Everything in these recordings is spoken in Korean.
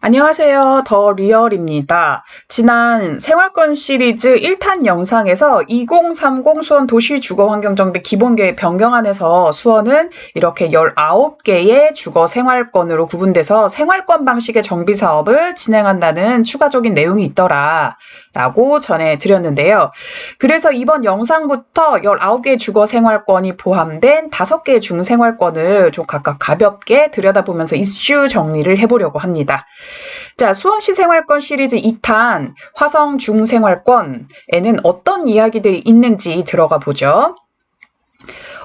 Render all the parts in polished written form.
안녕하세요. 더 리얼입니다. 지난 생활권 시리즈 1탄 영상에서 2030 수원 도시주거환경정비 기본계획 변경안에서 수원은 이렇게 19개의 주거 생활권으로 구분돼서 생활권 방식의 정비 사업을 진행한다는 추가적인 내용이 있더라 라고 전해드렸는데요. 그래서 이번 영상부터 19개의 주거 생활권이 포함된 5개의 중생활권을 좀 각각 가볍게 들여다보면서 이슈 정리를 해보려고 합니다. 자, 수원시 생활권 시리즈 2탄 화성 중생활권에는 어떤 이야기들이 있는지 들어가 보죠.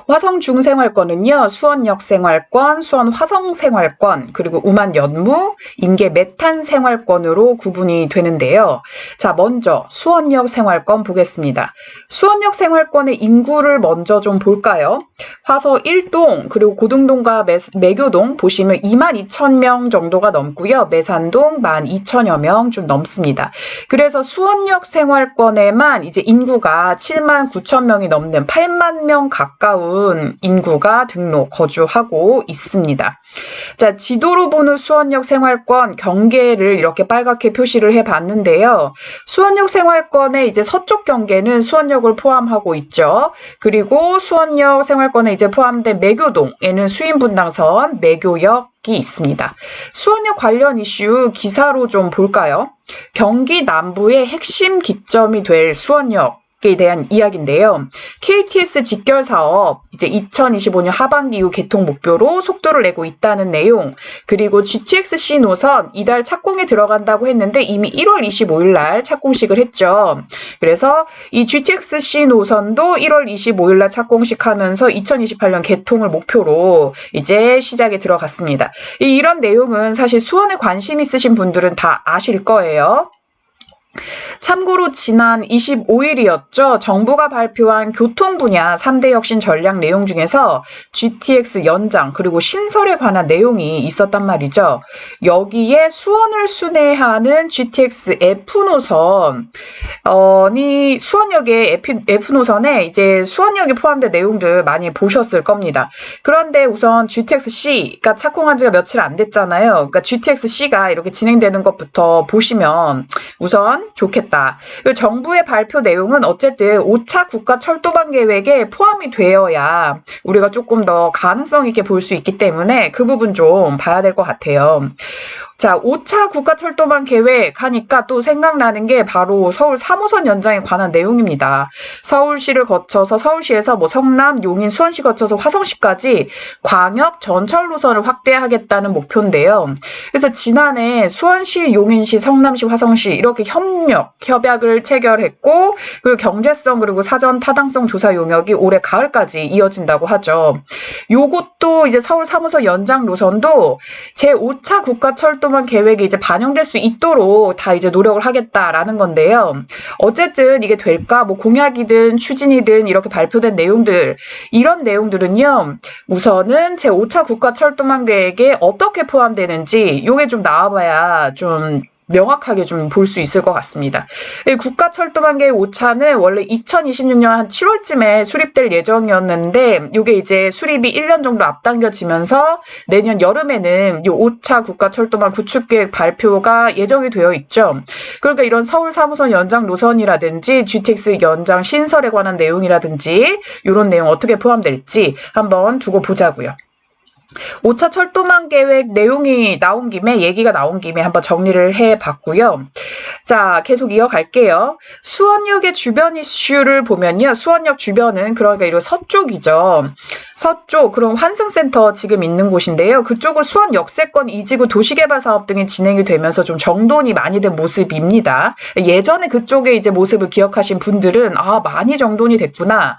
화성 중생활권은요, 수원역 생활권, 수원 화성 생활권, 그리고 우만 연무, 인계 메탄 생활권으로 구분이 되는데요. 자, 먼저 수원역 생활권 보겠습니다. 수원역 생활권의 인구를 먼저 좀 볼까요? 화서 1동, 그리고 고등동과 매교동 보시면 22,000명 정도가 넘고요. 매산동 12,000여 명 좀 넘습니다. 그래서 수원역 생활권에만 이제 인구가 79,000명이 넘는 8만 명 가까운 인구가 등록, 거주하고 있습니다. 자, 지도로 보는 수원역 생활권 경계를 이렇게 빨갛게 표시를 해봤는데요. 수원역 생활권의 이제 서쪽 경계는 수원역을 포함하고 있죠. 그리고 수원역 생활권에 이제 포함된 매교동에는 수인분당선, 매교역이 있습니다. 수원역 관련 이슈 기사로 좀 볼까요? 경기 남부의 핵심 기점이 될 수원역 에 대한 이야기인데요. KTX 직결 사업 이제 2025년 하반기 이후 개통 목표로 속도를 내고 있다는 내용, 그리고 GTX-C 노선 이달 착공에 들어간다고 했는데 이미 1월 25일 날 착공식을 했죠. 그래서 이 GTX-C 노선도 1월 25일 날 착공식 하면서 2028년 개통을 목표로 이제 시작에 들어갔습니다. 이런 내용은 사실 수원에 관심 있으신 분들은 다 아실 거예요. 참고로 지난 25일이었죠. 정부가 발표한 교통 분야 3대 혁신 전략 내용 중에서 GTX 연장 그리고 신설에 관한 내용이 있었단 말이죠. 여기에 수원을 순회하는 GTX F노선 이 수원역의 F노선에 이제 수원역이 포함된 내용들 많이 보셨을 겁니다. 그런데 우선 GTX-C가 착공한 지가 며칠 안 됐잖아요. 그러니까 GTX-C가 이렇게 진행되는 것부터 보시면 우선 좋겠다. 정부의 발표 내용은 어쨌든 5차 국가 철도망 계획에 포함이 되어야 우리가 조금 더 가능성 있게 볼 수 있기 때문에 그 부분 좀 봐야 될 것 같아요. 자, 5차 국가철도망 계획 하니까 또 생각나는 게 바로 서울 3호선 연장에 관한 내용입니다. 서울시를 거쳐서 서울시에서 성남, 용인, 수원시 거쳐서 화성시까지 광역 전철 노선을 확대하겠다는 목표인데요. 그래서 지난해 수원시, 용인시, 성남시, 화성시 이렇게 협약을 체결했고, 그리고 경제성 그리고 사전 타당성 조사 용역이 올해 가을까지 이어진다고 하죠. 요것도 이제 서울 3호선 연장 노선도 제5차 국가철도망 계획이 이제 반영될 수 있도록 다 이제 노력을 하겠다라는 건데요. 어쨌든 이게 될까? 공약이든 추진이든 이렇게 발표된 내용들, 이런 내용들은요, 우선은 제5차 국가철도망 계획에 어떻게 포함되는지 요게 좀 나와봐야 좀 명확하게 좀 볼 수 있을 것 같습니다. 국가철도망 계획 5차는 원래 2026년 한 7월쯤에 수립될 예정이었는데 이게 이제 수립이 1년 정도 앞당겨지면서 내년 여름에는 이 5차 국가철도망 구축계획 발표가 예정이 되어 있죠. 그러니까 이런 서울 3호선 연장 노선이라든지 GTX 연장 신설에 관한 내용이라든지 이런 내용 어떻게 포함될지 한번 두고 보자고요. 5차 철도망 계획 내용이 나온 김에 얘기가 나온 김에 한번 정리를 해봤고요. 자, 계속 이어갈게요. 수원역의 주변 이슈를 보면요. 수원역 주변은 그러니까 이런 서쪽이죠. 서쪽, 그럼 환승센터 지금 있는 곳인데요. 그쪽은 수원 역세권 이지구 도시개발 사업 등이 진행이 되면서 좀 정돈이 많이 된 모습입니다. 예전에 그쪽에 이제 모습을 기억하신 분들은 많이 정돈이 됐구나.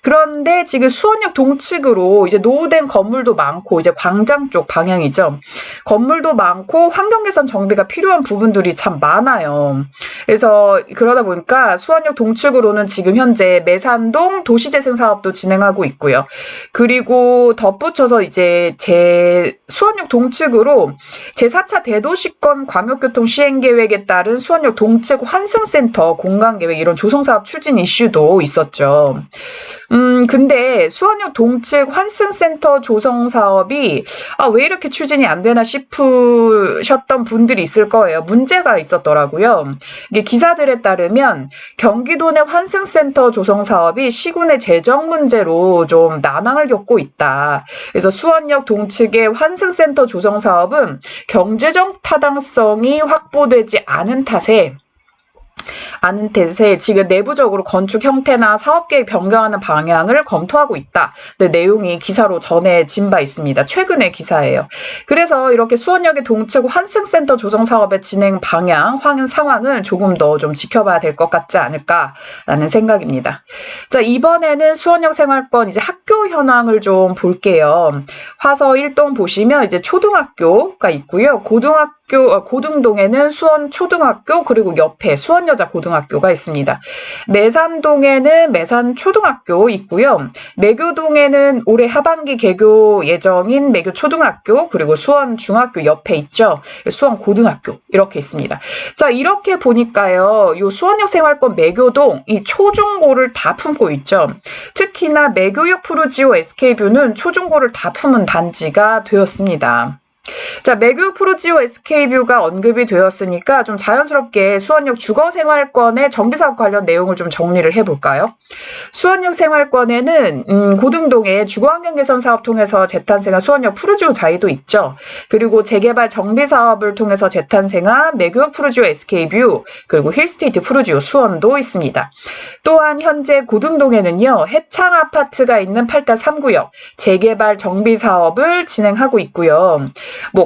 그런데 지금 수원역 동측으로 이제 노후된 건물도 많고 이제 광장 쪽 방향이죠. 건물도 많고 환경 개선 정비가 필요한 부분들이 참 많아요. 그래서 그러다 보니까 수원역 동측으로는 지금 현재 매산동 도시재생 사업도 진행하고 있고요. 그리고 덧붙여서 이제 수원역 동측으로 제4차 대도시권 광역교통 시행 계획에 따른 수원역 동측 환승센터 공간 계획 이런 조성 사업 추진 이슈도 있었죠. 근데 수원역 동측 환승센터 조성 사업이 왜 이렇게 추진이 안 되나 싶으셨던 분들이 있을 거예요. 문제가 있었더라고요. 이게 기사들에 따르면 경기도 내 환승센터 조성 사업이 시군의 재정 문제로 좀 난항을 겪고 있다. 그래서 수원역 동측의 환승센터 조성 사업은 경제적 타당성이 확보되지 않은 탓에 지금 내부적으로 건축 형태나 사업계획 변경하는 방향을 검토하고 있다. 네, 내용이 기사로 전해진 바 있습니다. 최근의 기사예요. 그래서 이렇게 수원역의 동측 환승센터 조성 사업의 진행 방향, 상황은 조금 더 좀 지켜봐야 될 것 같지 않을까라는 생각입니다. 자, 이번에는 수원역 생활권 이제 학교 현황을 좀 볼게요. 화서 1동 보시면 이제 초등학교가 있고요. 고등동에는 수원초등학교 그리고 옆에 수원여자고등학교가 있습니다. 매산동에는 매산초등학교 있고요. 매교동에는 올해 하반기 개교 예정인 매교초등학교 그리고 수원중학교 옆에 있죠. 수원고등학교 이렇게 있습니다. 자, 이렇게 보니까요. 요 수원역 생활권 매교동 이 초중고를 다 품고 있죠. 특히나 매교역 푸르지오 SK뷰는 초중고를 다 품은 단지가 되었습니다. 자, 매교 푸르지오 SK뷰가 언급이 되었으니까 좀 자연스럽게 수원역 주거생활권의 정비사업 관련 내용을 좀 정리를 해볼까요? 수원역 생활권에는 고등동의 주거환경 개선 사업 통해서 재탄생한 수원역 푸르지오 자이도 있죠. 그리고 재개발 정비사업을 통해서 재탄생한 매교역 푸르지오 SK뷰 그리고 힐스테이트 푸르지오 수원도 있습니다. 또한 현재 고등동에는요. 해창 아파트가 있는 8다 3구역 재개발 정비사업을 진행하고 있고요.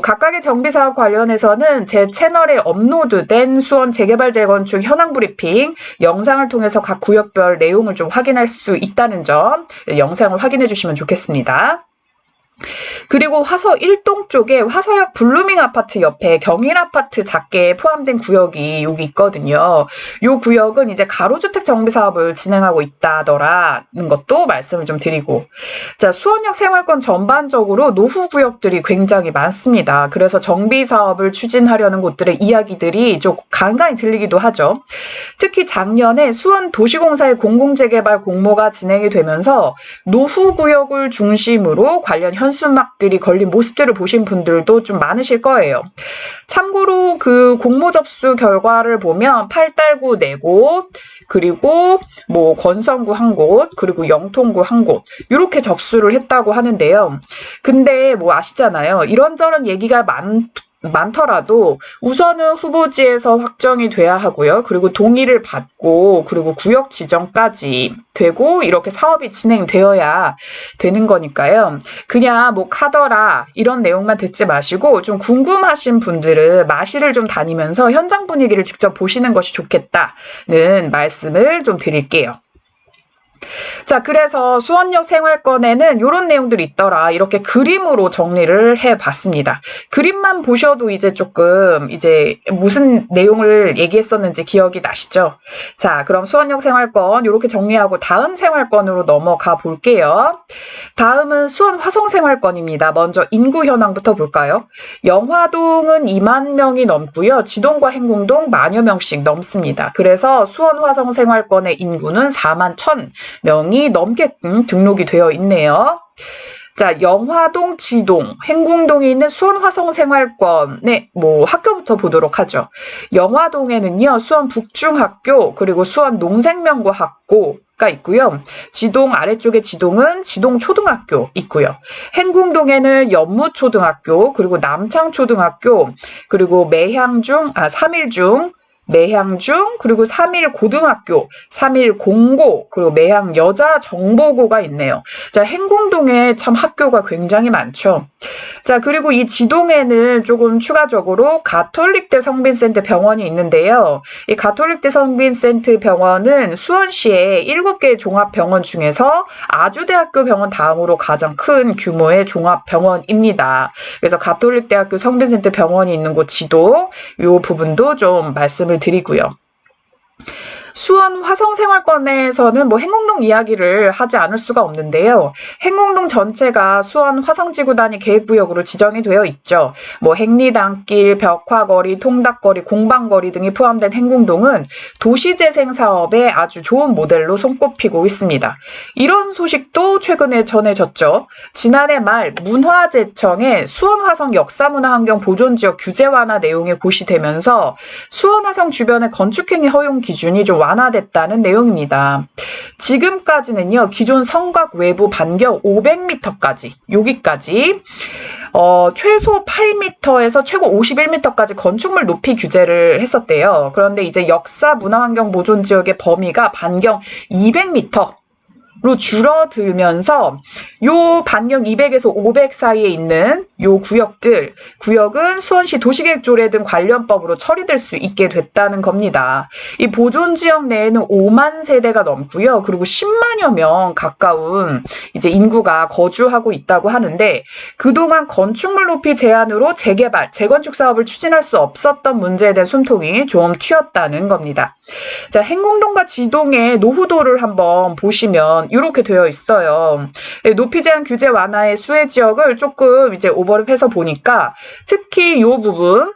각각의 정비사업 관련해서는 제 채널에 업로드된 수원 재개발 재건축 현황 브리핑 영상을 통해서 각 구역별 내용을 좀 확인할 수 있다는 점 영상을 확인해 주시면 좋겠습니다. 그리고 화서 1동 쪽에 화서역 블루밍 아파트 옆에 경일 아파트 작게 포함된 구역이 여기 있거든요. 이 구역은 이제 가로주택 정비 사업을 진행하고 있다더라는 것도 말씀을 좀 드리고, 자, 수원역 생활권 전반적으로 노후 구역들이 굉장히 많습니다. 그래서 정비 사업을 추진하려는 곳들의 이야기들이 좀 간간히 들리기도 하죠. 특히 작년에 수원 도시공사의 공공재개발 공모가 진행이 되면서 노후 구역을 중심으로 관련 현수막들이 걸린 모습들을 보신 분들도 좀 많으실 거예요. 참고로 그 공모 접수 결과를 보면 팔달구 4곳, 그리고 권선구 1곳, 그리고 영통구 1곳 이렇게 접수를 했다고 하는데요. 근데 아시잖아요. 이런저런 얘기가 많더라도 우선은 후보지에서 확정이 돼야 하고요. 그리고 동의를 받고 그리고 구역 지정까지 되고 이렇게 사업이 진행되어야 되는 거니까요. 그냥 카더라 이런 내용만 듣지 마시고 좀 궁금하신 분들은 마실을 좀 다니면서 현장 분위기를 직접 보시는 것이 좋겠다는 말씀을 좀 드릴게요. 자, 그래서 수원역 생활권에는 이런 내용들이 있더라. 이렇게 그림으로 정리를 해봤습니다. 그림만 보셔도 이제 조금 무슨 내용을 얘기했었는지 기억이 나시죠? 자, 그럼 수원역 생활권 이렇게 정리하고 다음 생활권으로 넘어가 볼게요. 다음은 수원 화성 생활권입니다. 먼저 인구 현황부터 볼까요? 영화동은 2만 명이 넘고요. 지동과 행궁동 10,000여 명씩 넘습니다. 그래서 수원 화성 생활권의 인구는 4만 1,000명이 넘게 등록이 되어 있네요. 자, 영화동, 지동, 행궁동에 있는 수원 화성 생활권의 학교부터 보도록 하죠. 영화동에는요, 수원 북중학교, 그리고 수원 농생명고학고가 있고요. 지동 아래쪽에 지동은 지동초등학교 있고요. 행궁동에는 연무초등학교, 그리고 남창초등학교, 그리고 삼일중, 매향중, 그리고 3일 고등학교, 3일 공고, 그리고 매향 여자 정보고가 있네요. 자, 행궁동에 참 학교가 굉장히 많죠. 자, 그리고 이 지동에는 조금 추가적으로 가톨릭대 성빈센트 병원이 있는데요. 이 가톨릭대 성빈센트 병원은 수원시의 7개 종합병원 중에서 아주대학교 병원 다음으로 가장 큰 규모의 종합병원입니다. 그래서 가톨릭대학교 성빈센트 병원이 있는 곳 지동, 이 부분도 좀 말씀을 드리고요. 수원 화성생활권에서는 뭐 행궁동 이야기를 하지 않을 수가 없는데요. 행궁동 전체가 수원 화성지구 단위 계획구역으로 지정이 되어 있죠. 뭐 행리단길, 벽화거리, 통닭거리, 공방거리 등이 포함된 행궁동은 도시재생 사업에 아주 좋은 모델로 손꼽히고 있습니다. 이런 소식도 최근에 전해졌죠. 지난해 말 문화재청의 수원 화성 역사문화환경 보존지역 규제 완화 내용이 고시되면서 수원 화성 주변의 건축행위 허용 기준이 좀 완화됐다는 내용입니다. 지금까지는요, 기존 성곽 외부 반경 500m까지, 여기까지 최소 8m에서 최고 51m까지 건축물 높이 규제를 했었대요. 그런데 이제 역사 문화환경 보존 지역의 범위가 반경 200m 로 줄어들면서 요 반경 200에서 500 사이에 있는 요 구역은 수원시 도시계획조례 등 관련법으로 처리될 수 있게 됐다는 겁니다. 이 보존지역 내에는 5만 세대가 넘고요. 그리고 10만여 명 가까운 이제 인구가 거주하고 있다고 하는데 그동안 건축물 높이 제한으로 재개발, 재건축 사업을 추진할 수 없었던 문제에 대한 숨통이 좀 튀었다는 겁니다. 자, 행궁동과 지동의 노후도를 한번 보시면 이렇게 되어 있어요. 높이 제한 규제 완화의 수혜 지역을 조금 이제 오버랩해서 보니까 특히 이 부분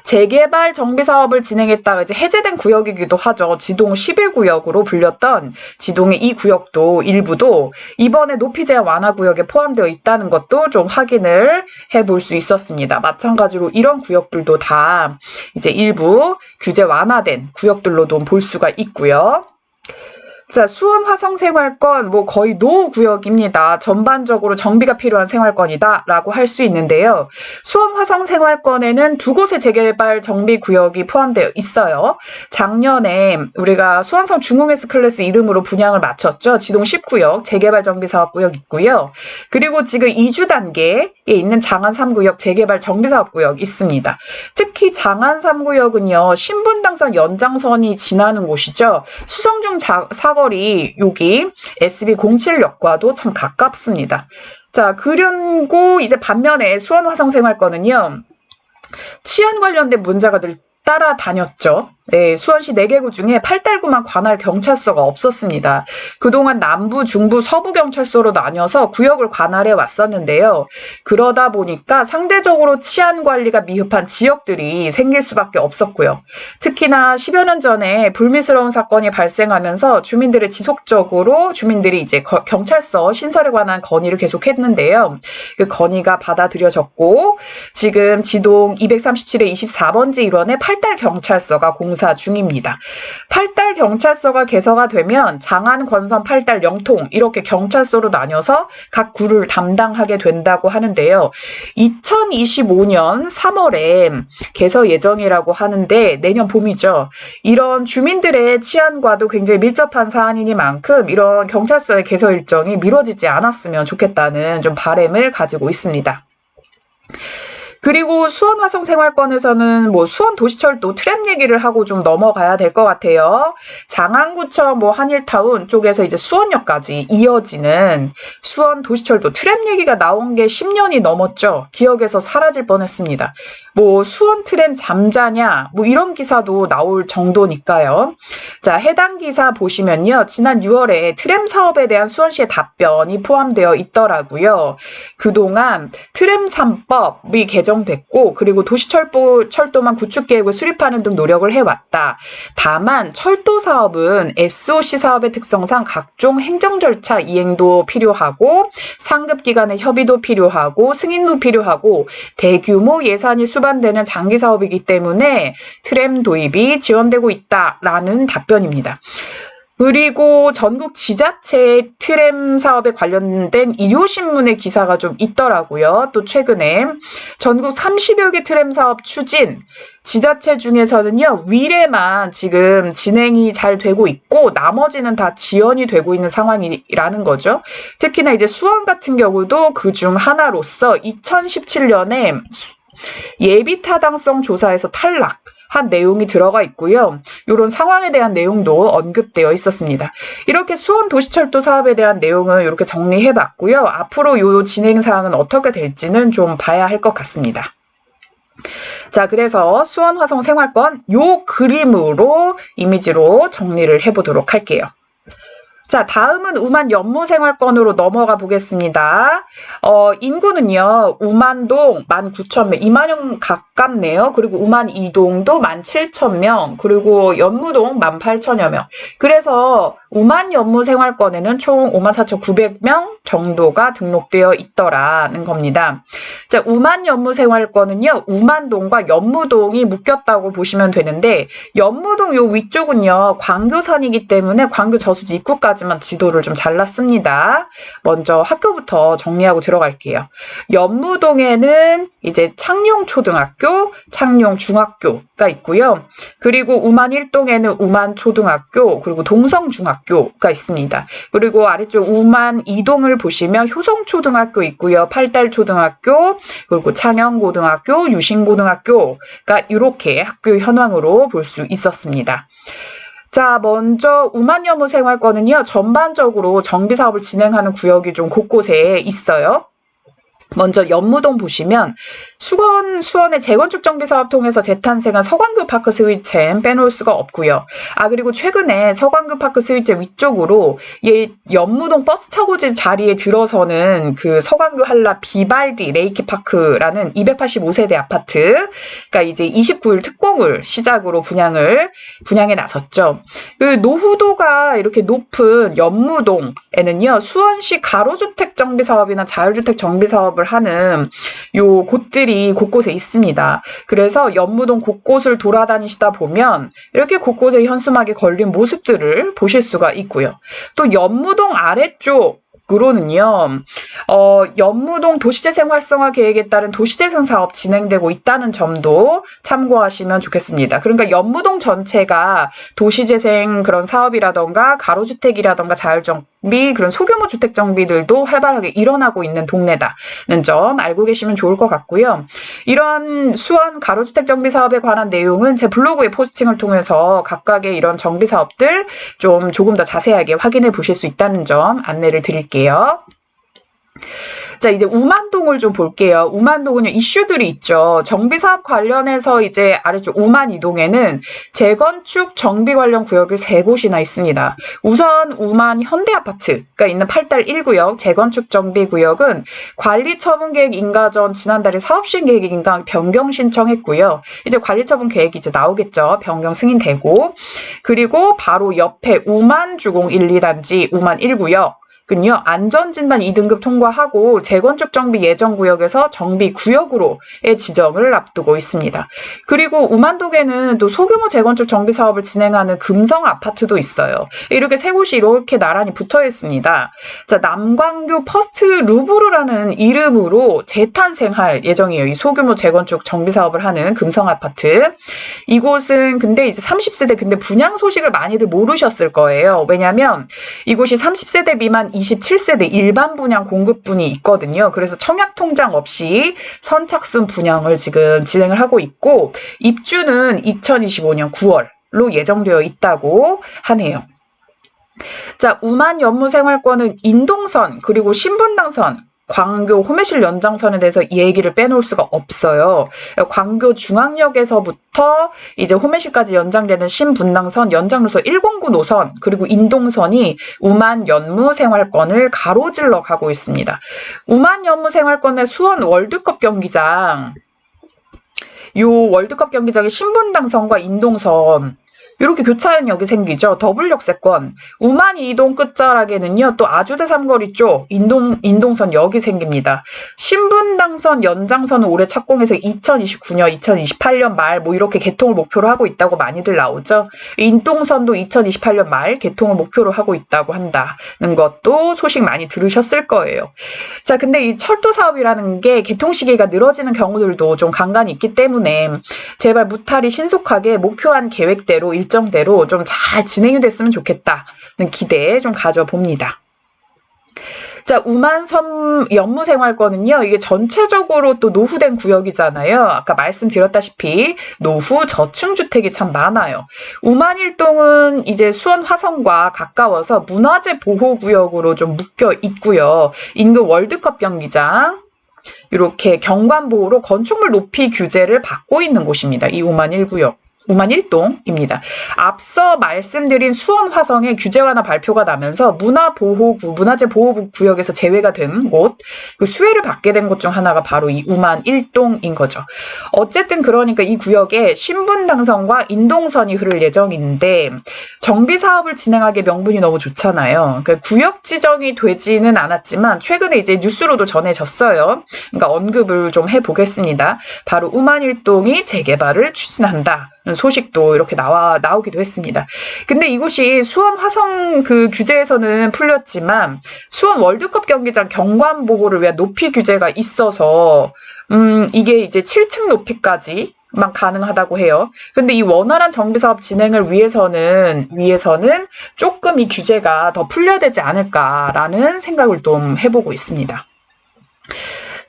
재개발 정비 사업을 진행했다가 이제 해제된 구역이기도 하죠. 지동 11구역으로 불렸던 지동의 이 구역도 일부도 이번에 높이 제한 완화 구역에 포함되어 있다는 것도 좀 확인을 해볼 수 있었습니다. 마찬가지로 이런 구역들도 다 이제 일부 규제 완화된 구역들로도 볼 수가 있고요. 자, 수원 화성생활권 뭐 거의 노후구역입니다. 전반적으로 정비가 필요한 생활권이다 라고 할 수 있는데요. 수원 화성생활권에는 두 곳의 재개발 정비구역이 포함되어 있어요. 작년에 우리가 수원성 중흥S 클래스 이름으로 분양을 마쳤죠. 지동 10구역 재개발 정비사업구역 있고요. 그리고 지금 2주 단계에 있는 장안 3구역 재개발 정비사업구역 있습니다. 특히 장안 3구역은요. 신분당선 연장선이 지나는 곳이죠. 수성중 사거리 여기 SB07역과도 참 가깝습니다. 자, 그리고 이제 반면에 수원 화성생활권은요. 치안 관련된 문제가 늘 따라다녔죠. 네, 수원시 4개구 중에 8달구만 관할 경찰서가 없었습니다. 그동안 남부, 중부, 서부 경찰서로 나뉘어서 구역을 관할해 왔었는데요. 그러다 보니까 상대적으로 치안 관리가 미흡한 지역들이 생길 수밖에 없었고요. 특히나 10여 년 전에 불미스러운 사건이 발생하면서 주민들이 이제 경찰서 신설에 관한 건의를 계속했는데요. 그 건의가 받아들여졌고 지금 지동 237의 24번지 1원에 8달 경찰서가 공사 중입니다. 8달 경찰서가 개서가 되면 장안, 권선, 8달, 영통 이렇게 경찰서로 나뉘어서 각 구를 담당하게 된다고 하는데요. 2025년 3월에 개서 예정이라고 하는데 내년 봄이죠. 이런 주민들의 치안과도 굉장히 밀접한 사안이니만큼 이런 경찰서의 개서 일정이 미뤄지지 않았으면 좋겠다는 좀 바람을 가지고 있습니다. 그리고 수원 화성생활권에서는 뭐 수원 도시철도 트램 얘기를 하고 좀 넘어가야 될 것 같아요. 장안구청 뭐 한일타운 쪽에서 이제 수원역까지 이어지는 수원 도시철도 트램 얘기가 나온 게 10년이 넘었죠. 기억에서 사라질 뻔했습니다. 뭐 수원 트램 잠자냐 뭐 이런 기사도 나올 정도니까요. 자, 해당 기사 보시면요. 지난 6월에 트램 사업에 대한 수원시의 답변이 포함되어 있더라고요. 그동안 트램 3법이 개정됐고 그리고 도시철도만 구축 계획을 수립하는 등 노력을 해왔다. 다만 철도 사업은 SOC 사업의 특성상 각종 행정 절차 이행도 필요하고 상급 기관의 협의도 필요하고 승인도 필요하고 대규모 예산이 수반되는 장기 사업이기 때문에 트램 도입이 지연되고 있다라는 답변입니다. 그리고 전국 지자체 트램 사업에 관련된 일요신문의 기사가 좀 있더라고요. 또 최근에 전국 30여 개 트램 사업 추진, 지자체 중에서는요, 위례만 지금 진행이 잘 되고 있고 나머지는 다 지연이 되고 있는 상황이라는 거죠. 특히나 이제 수원 같은 경우도 그중 하나로서 2017년에 예비 타당성 조사에서 탈락. 한 내용이 들어가 있고요. 이런 상황에 대한 내용도 언급되어 있었습니다. 이렇게 수원 도시철도 사업에 대한 내용은 이렇게 정리해봤고요. 앞으로 이 진행 사항은 어떻게 될지는 좀 봐야 할 것 같습니다. 자, 그래서 수원 화성 생활권 요 그림으로 이미지로 정리를 해보도록 할게요. 자, 다음은 우만 연무생활권으로 넘어가 보겠습니다. 인구는요, 우만동 19,000명, 2만명 가깝네요. 그리고 우만 이동도 17,000명, 그리고 연무동 18,000여 명. 그래서 우만 연무생활권에는 총 54,900명 정도가 등록되어 있더라는 겁니다. 자, 우만 연무생활권은요, 우만동과 연무동이 묶였다고 보시면 되는데, 연무동 요 위쪽은요, 광교산이기 때문에 광교 저수지 입구까지만 지도를 좀 잘랐습니다. 먼저 학교부터 정리하고 들어갈게요. 연무동에는 이제 창룡초등학교, 창룡중학교가 있고요. 그리고 우만 1동에는 우만초등학교, 그리고 동성중학교가 있습니다. 그리고 아래쪽 우만 2동을 보시면 효성초등학교 있고요. 팔달초등학교, 그리고 창영고등학교, 유신고등학교가 이렇게 학교 현황으로 볼 수 있었습니다. 자, 먼저 우만연무생활권은요, 전반적으로 정비사업을 진행하는 구역이 좀 곳곳에 있어요. 먼저 연무동 보시면 수원의 재건축 정비사업 통해서 재탄생한 서광교 파크 스위첸 빼놓을 수가 없고요. 그리고 최근에 서광교 파크 스위첸 위쪽으로 연무동 버스 차고지 자리에 들어서는 그 서광교 한라 비발디 레이키 파크라는 285세대 아파트가 이제 29일 특공을 시작으로 분양에 나섰죠. 그 노후도가 이렇게 높은 연무동에는요, 수원시 가로주택 정비사업이나 자율주택 정비사업을 하는 요 곳들이 곳곳에 있습니다. 그래서 연무동 곳곳을 돌아다니시다 보면 이렇게 곳곳에 현수막이 걸린 모습들을 보실 수가 있고요. 또 연무동 아래쪽으로는요, 연무동 도시재생 활성화 계획에 따른 도시재생 사업 진행되고 있다는 점도 참고하시면 좋겠습니다. 그러니까 연무동 전체가 도시재생 그런 사업이라던가 가로주택이라던가 자율정비 그런 소규모 주택 정비들도 활발하게 일어나고 있는 동네다는 점 알고 계시면 좋을 것 같고요. 이런 수원 가로주택 정비 사업에 관한 내용은 제 블로그에 포스팅을 통해서 각각의 이런 정비 사업들 조금 더 자세하게 확인해 보실 수 있다는 점 안내를 드릴게요. 자, 이제 우만동을 좀 볼게요. 우만동은요, 이슈들이 있죠. 정비사업 관련해서 이제 아래쪽 우만 이동에는 재건축 정비 관련 구역이 3곳이나 있습니다. 우선 우만 현대아파트가 있는 8달 1구역 재건축 정비 구역은 관리처분계획 인가 전 지난달에 사업시행 계획 인가 변경 신청했고요. 이제 관리처분 계획이 이제 나오겠죠. 변경 승인되고. 그리고 바로 옆에 우만 주공 1, 2단지 우만 1구역 군요. 안전진단 2등급 통과하고 재건축 정비 예정구역에서 정비구역으로의 지정을 앞두고 있습니다. 그리고 우만동에는 또 소규모 재건축 정비 사업을 진행하는 금성 아파트도 있어요. 이렇게 3곳이 이렇게 나란히 붙어 있습니다. 자, 남광교 퍼스트 루브르라는 이름으로 재탄생할 예정이에요. 이 소규모 재건축 정비 사업을 하는 금성 아파트. 이곳은 근데 이제 30세대 근데 분양 소식을 많이들 모르셨을 거예요. 왜냐면 이곳이 30세대 미만 27세대 일반 분양 공급분이 있거든요. 그래서 청약 통장 없이 선착순 분양을 지금 진행을 하고 있고 입주는 2025년 9월로 예정되어 있다고 하네요. 자, 우만 연무생활권은 인동선 그리고 신분당선 광교 호매실 연장선에 대해서 이 얘기를 빼놓을 수가 없어요. 광교 중앙역에서부터 이제 호매실까지 연장되는 신분당선 연장노선 109 노선 그리고 인동선이 우만 연무생활권을 가로질러 가고 있습니다. 우만 연무생활권의 수원 월드컵 경기장 요 월드컵 경기장의 신분당선과 인동선 이렇게 교차역이 생기죠. 더블 역세권. 우만 이동 끝자락에는요. 또 아주대 삼거리 쪽 인동선 역이 생깁니다. 신분당선 연장선은 올해 착공해서 2029년, 2028년 말 뭐 이렇게 개통을 목표로 하고 있다고 많이들 나오죠. 인동선도 2028년 말 개통을 목표로 하고 있다고 한다는 것도 소식 많이 들으셨을 거예요. 자, 근데 이 철도 사업이라는 게 개통 시기가 늘어지는 경우들도 좀 간간히 있기 때문에 제발 무탈이 신속하게 목표한 계획대로 일정대로 좀 잘 진행이 됐으면 좋겠다는 기대 좀 가져봅니다. 자, 우만섬 연무생활권은요, 이게 전체적으로 또 노후된 구역이잖아요. 아까 말씀드렸다시피 노후 저층주택이 참 많아요. 우만일동은 이제 수원 화성과 가까워서 문화재 보호구역으로 좀 묶여 있고요. 인근 월드컵 경기장, 이렇게 경관보호로 건축물 높이 규제를 받고 있는 곳입니다. 이 우만 1구역. 우만 1동입니다. 앞서 말씀드린 수원 화성의 규제 완화 발표가 나면서 문화재 보호구 구역에서 제외가 된 곳, 그 수혜를 받게 된 곳 중 하나가 바로 이 우만 1동인 거죠. 어쨌든 그러니까 이 구역에 신분당선과 인동선이 흐를 예정인데 정비 사업을 진행하기에 명분이 너무 좋잖아요. 그러니까 구역 지정이 되지는 않았지만 최근에 이제 뉴스로도 전해졌어요. 그러니까 언급을 좀 해보겠습니다. 바로 우만 1동이 재개발을 추진한다. 소식도 이렇게 나오기도 했습니다. 근데 이곳이 수원 화성 그 규제에서는 풀렸지만 수원 월드컵 경기장 경관 보호를 위한 높이 규제가 있어서 이게 이제 7층 높이까지만 가능하다고 해요. 근데 이 원활한 정비 사업 진행을 위해서는 조금 이 규제가 더 풀려야 되지 않을까라는 생각을 좀 해보고 있습니다.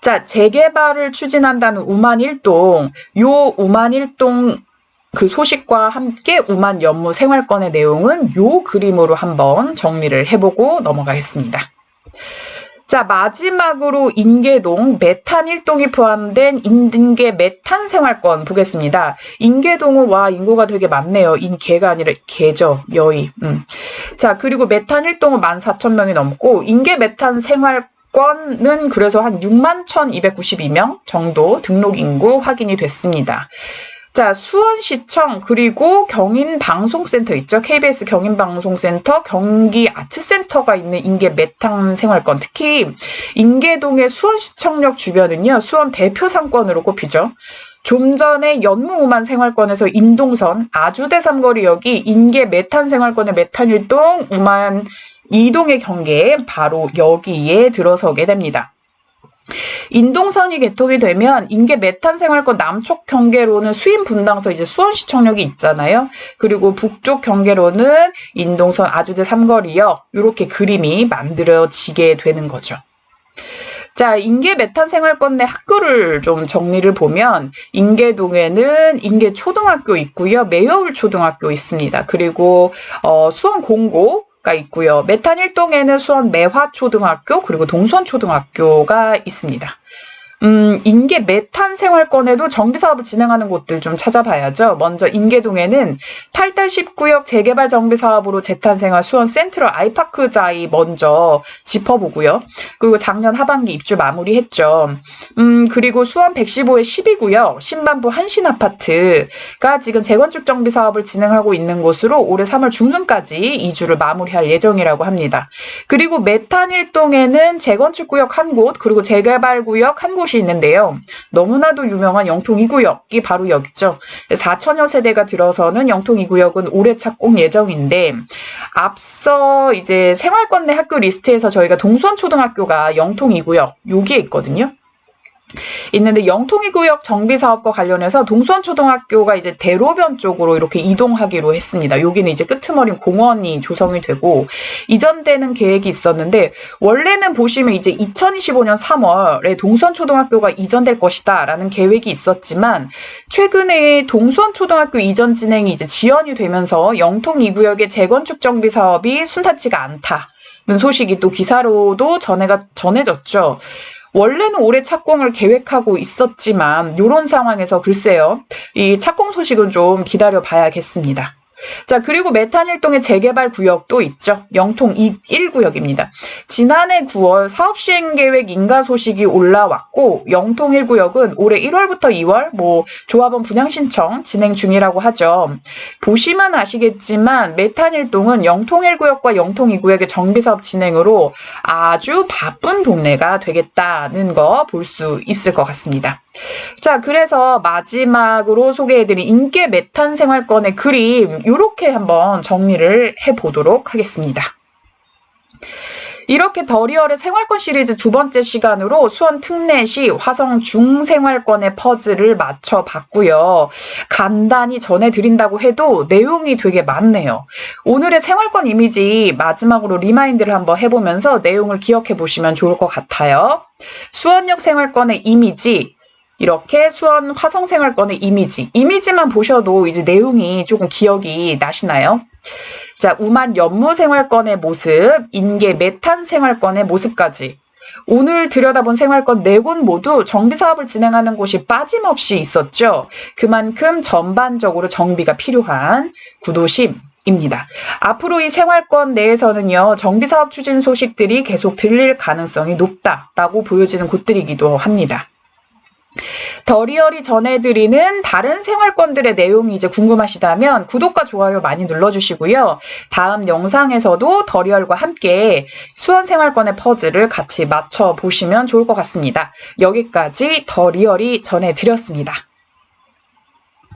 자, 재개발을 추진한다는 우만 1동, 요 우만 1동 그 소식과 함께 우만 연무 생활권의 내용은 요 그림으로 한번 정리를 해보고 넘어가겠습니다. 자, 마지막으로 인계동 메탄 1동이 포함된 인계 메탄 생활권 보겠습니다. 인계동은 와 인구가 되게 많네요. 인계가 아니라 개죠. 여의. 자, 그리고 메탄 1동은 14,000명이 넘고 인계 메탄 생활권은 그래서 한 61,292명 정도 등록 인구 확인이 됐습니다. 자, 수원시청 그리고 경인방송센터 있죠. KBS 경인방송센터, 경기아트센터가 있는 인계 메탄 생활권. 특히 인계동의 수원시청역 주변은요. 수원 대표 상권으로 꼽히죠. 좀 전에 연무우만 생활권에서 인동선, 아주대 삼거리역이 인계 메탄 생활권의 메탄 1동, 우만 2동의 경계에 바로 여기에 들어서게 됩니다. 인동선이 개통이 되면 인계 메탄 생활권 남쪽 경계로는 수인 분당서 이제 수원시청역이 있잖아요. 그리고 북쪽 경계로는 인동선 아주대 삼거리역 이렇게 그림이 만들어지게 되는 거죠. 자, 인계 메탄 생활권 내 학교를 좀 정리를 보면 인계동에는 인계초등학교 있고요. 매여울 초등학교 있습니다. 그리고 수원 공고 가 있고요. 메탄 1동에는 수원 매화초등학교 그리고 동수원초등학교가 있습니다. 인계 메탄 생활권에도 정비 사업을 진행하는 곳들 좀 찾아봐야죠. 먼저 인계동에는 8-19역 재개발 정비 사업으로 재탄생한 수원 센트럴 아이파크자이 먼저 짚어보고요. 그리고 작년 하반기 입주 마무리했죠. 그리고 수원 115의 12구역 신반부 한신아파트가 지금 재건축 정비 사업을 진행하고 있는 곳으로 올해 3월 중순까지 이주를 마무리할 예정이라고 합니다. 그리고 메탄 1동에는 재건축 구역 한 곳 그리고 재개발 구역 한 곳이 있는데요. 너무나도 유명한 영통 2구역이 바로 여기죠. 4천여 세대가 들어서는 영통 2구역은 올해 착공 예정인데 앞서 이제 생활권 내 학교 리스트에서 저희가 동수원초등학교가 영통 2구역 여기에 있거든요. 있는데 영통 2구역 정비 사업과 관련해서 동수원초등학교가 이제 대로변 쪽으로 이렇게 이동하기로 했습니다. 여기는 이제 끄트머린 공원이 조성이 되고 이전되는 계획이 있었는데 원래는 보시면 이제 2025년 3월에 동수원초등학교가 이전될 것이다라는 계획이 있었지만 최근에 동수원초등학교 이전 진행이 이제 지연이 되면서 영통 2구역의 재건축 정비 사업이 순탄치가 않다는 소식이 또 기사로도 전해졌죠. 원래는 올해 착공을 계획하고 있었지만 이런 상황에서 글쎄요. 이 착공 소식은 좀 기다려 봐야겠습니다. 자, 그리고 메탄 1동의 재개발 구역도 있죠. 영통 1구역입니다. 지난해 9월 사업 시행 계획 인가 소식이 올라왔고 영통 1구역은 올해 1월부터 2월 조합원 분양 신청 진행 중이라고 하죠. 보시면 아시겠지만 메탄 1동은 영통 1구역과 영통 2구역의 정비 사업 진행으로 아주 바쁜 동네가 되겠다는 거 볼 수 있을 것 같습니다. 자, 그래서 마지막으로 소개해드린 인계 메탄 생활권의 그림 이렇게 한번 정리를 해보도록 하겠습니다. 이렇게 더리얼의 생활권 시리즈 두 번째 시간으로 수원 특례시 화성 중생활권의 퍼즐을 맞춰봤고요. 간단히 전해드린다고 해도 내용이 되게 많네요. 오늘의 생활권 이미지 마지막으로 리마인드를 한번 해보면서 내용을 기억해 보시면 좋을 것 같아요. 수원역 생활권의 이미지, 이렇게 수원 화성 생활권의 이미지만 보셔도 이제 내용이 조금 기억이 나시나요? 자, 우만 연무 생활권의 모습, 인계 메탄 생활권의 모습까지 오늘 들여다본 생활권 4곳 모두 정비 사업을 진행하는 곳이 빠짐없이 있었죠. 그만큼 전반적으로 정비가 필요한 구도심입니다. 앞으로 이 생활권 내에서는요, 정비 사업 추진 소식들이 계속 들릴 가능성이 높다라고 보여지는 곳들이기도 합니다. 더리얼이 전해드리는 다른 생활권들의 내용이 이제 궁금하시다면 구독과 좋아요 많이 눌러주시고요. 다음 영상에서도 더리얼과 함께 수원 생활권의 퍼즐을 같이 맞춰보시면 좋을 것 같습니다. 여기까지 더리얼이 전해드렸습니다.